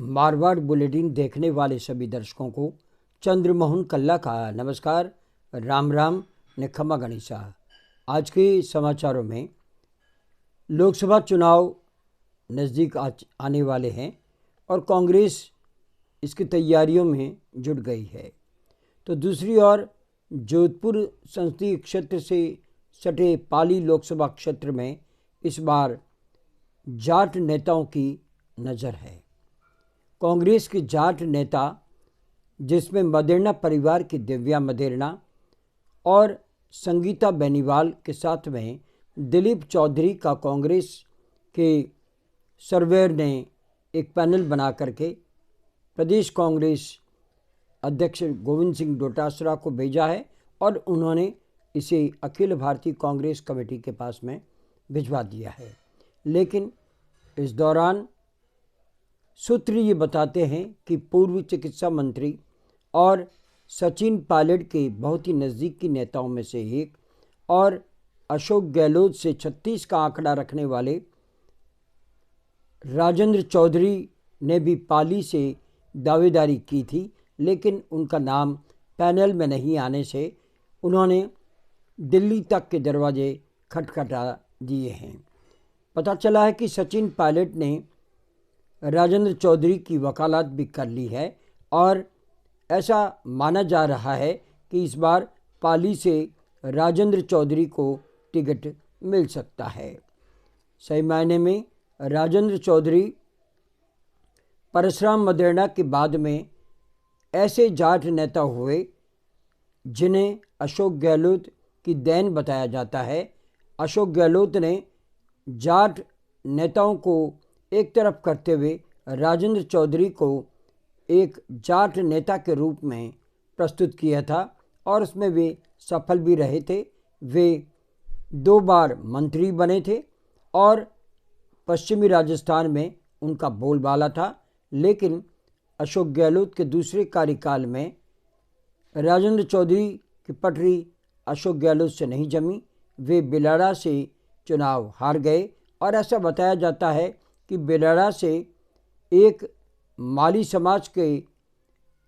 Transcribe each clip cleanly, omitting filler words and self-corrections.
Marwar bulletin देखने वाले सभी दर्शकों को चंद्रमोहन कल्ला का नमस्कार, राम राम, निखम्मा गणिसा। आज के समाचारों में लोकसभा चुनाव नज़दीक आने वाले हैं और कांग्रेस इसकी तैयारियों में जुट गई है। तो दूसरी ओर जोधपुर संसदीय क्षेत्र से सटे पाली लोकसभा क्षेत्र में इस बार जाट नेताओं की नज़र है। कांग्रेस के जाट नेता, जिसमें मदेरणा परिवार की दिव्या मदेरणा और संगीता बेनीवाल के साथ में दिलीप चौधरी का कांग्रेस के सर्वेयर ने एक पैनल बना करके प्रदेश कांग्रेस अध्यक्ष गोविंद सिंह डोटासरा को भेजा है और उन्होंने इसे अखिल भारतीय कांग्रेस कमेटी के पास में भिजवा दिया है। लेकिन इस दौरान सूत्र ये बताते हैं कि पूर्व चिकित्सा मंत्री और सचिन पायलट के बहुत ही नज़दीकी नेताओं में से एक और अशोक गहलोत से 36 का आंकड़ा रखने वाले राजेंद्र चौधरी ने भी पाली से दावेदारी की थी, लेकिन उनका नाम पैनल में नहीं आने से उन्होंने दिल्ली तक के दरवाजे खटखटा दिए हैं। पता चला है कि सचिन पायलट ने राजेंद्र चौधरी की वकालत भी कर ली है और ऐसा माना जा रहा है कि इस बार पाली से राजेंद्र चौधरी को टिकट मिल सकता है। सही मायने में राजेंद्र चौधरी परशुराम मदेरणा के बाद में ऐसे जाट नेता हुए जिन्हें अशोक गहलोत की देन बताया जाता है। अशोक गहलोत ने जाट नेताओं को एक तरफ करते हुए राजेंद्र चौधरी को एक जाट नेता के रूप में प्रस्तुत किया था और उसमें वे सफल भी रहे थे। वे 2 बार मंत्री बने थे और पश्चिमी राजस्थान में उनका बोलबाला था। लेकिन अशोक गहलोत के दूसरे कार्यकाल में राजेंद्र चौधरी की पटरी अशोक गहलोत से नहीं जमी। वे बिलाड़ा से चुनाव हार गए और ऐसा बताया जाता है कि बिलाड़ा से एक माली समाज के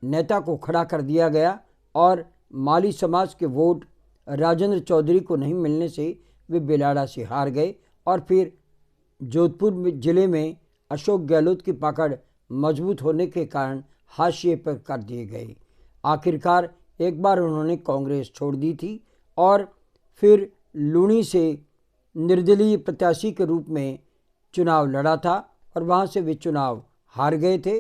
नेता को खड़ा कर दिया गया और माली समाज के वोट राजेंद्र चौधरी को नहीं मिलने से वे बिलाड़ा से हार गए और फिर जोधपुर जिले में अशोक गहलोत की पकड़ मजबूत होने के कारण हाशिए पर कर दिए गए। आखिरकार एक बार उन्होंने कांग्रेस छोड़ दी थी और फिर लूणी से निर्दलीय प्रत्याशी के रूप में चुनाव लड़ा था और वहाँ से वे चुनाव हार गए थे।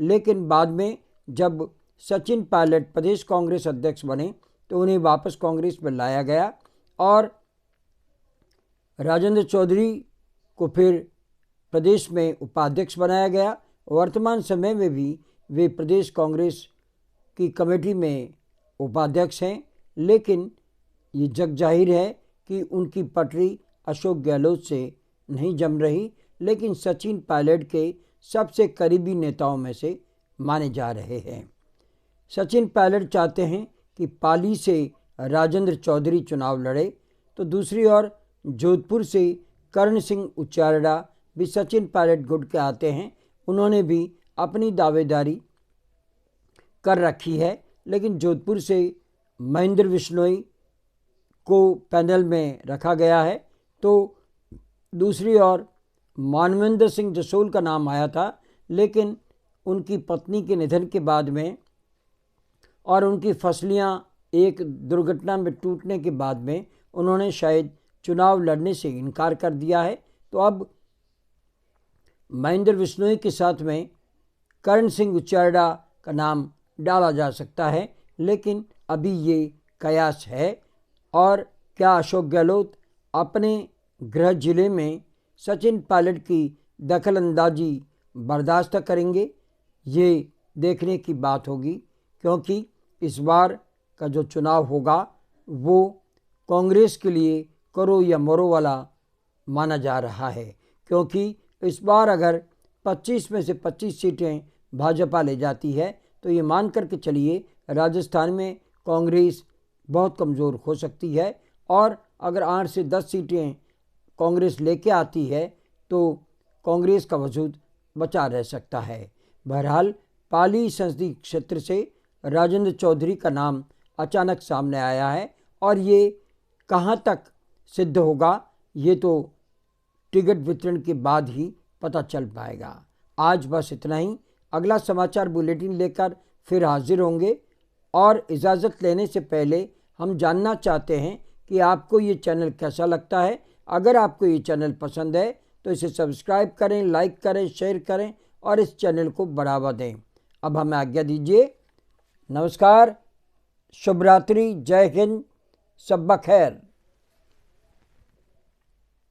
लेकिन बाद में जब सचिन पायलट प्रदेश कांग्रेस अध्यक्ष बने तो उन्हें वापस कांग्रेस में लाया गया और राजेंद्र चौधरी को फिर प्रदेश में उपाध्यक्ष बनाया गया। वर्तमान समय में भी वे प्रदेश कांग्रेस की कमेटी में उपाध्यक्ष हैं, लेकिन ये जग जाहिर है कि उनकी पटरी अशोक गहलोत से नहीं जम रही, लेकिन सचिन पायलट के सबसे करीबी नेताओं में से माने जा रहे हैं। सचिन पायलट चाहते हैं कि पाली से राजेंद्र चौधरी चुनाव लड़े, तो दूसरी ओर जोधपुर से कर्ण सिंह उचारडा भी सचिन पायलट गुट के आते हैं। उन्होंने भी अपनी दावेदारी कर रखी है, लेकिन जोधपुर से महेंद्र बिश्नोई को पैनल में रखा गया है। तो दूसरी ओर मानवेंद्र सिंह जसोल का नाम आया था, लेकिन उनकी पत्नी के निधन के बाद में और उनकी फसलियां एक दुर्घटना में टूटने के बाद में उन्होंने शायद चुनाव लड़ने से इनकार कर दिया है। तो अब महेंद्र बिश्नोई के साथ में कर्ण सिंह उचारडा का नाम डाला जा सकता है, लेकिन अभी ये कयास है। और क्या अशोक गहलोत अपने गृह जिले में सचिन पायलट की दखलंदाजी बर्दाश्त करेंगे, ये देखने की बात होगी, क्योंकि इस बार का जो चुनाव होगा वो कांग्रेस के लिए करो या मरो वाला माना जा रहा है। क्योंकि इस बार अगर 25 में से 25 सीटें भाजपा ले जाती है तो ये मान करके चलिए राजस्थान में कांग्रेस बहुत कमज़ोर हो सकती है और अगर 8 से 10 सीटें कांग्रेस लेके आती है तो कांग्रेस का वजूद बचा रह सकता है। बहरहाल पाली संसदीय क्षेत्र से राजेंद्र चौधरी का नाम अचानक सामने आया है और ये कहाँ तक सिद्ध होगा ये तो टिकट वितरण के बाद ही पता चल पाएगा। आज बस इतना ही। अगला समाचार बुलेटिन लेकर फिर हाजिर होंगे और इजाज़त लेने से पहले हम जानना चाहते हैं कि आपको ये चैनल कैसा लगता है। अगर आपको ये चैनल पसंद है तो इसे सब्सक्राइब करें, लाइक करें, शेयर करें और इस चैनल को बढ़ावा दें। अब हमें आज्ञा दीजिए। नमस्कार, शुभ रात्रि, जय हिंद, शब्बा खैर।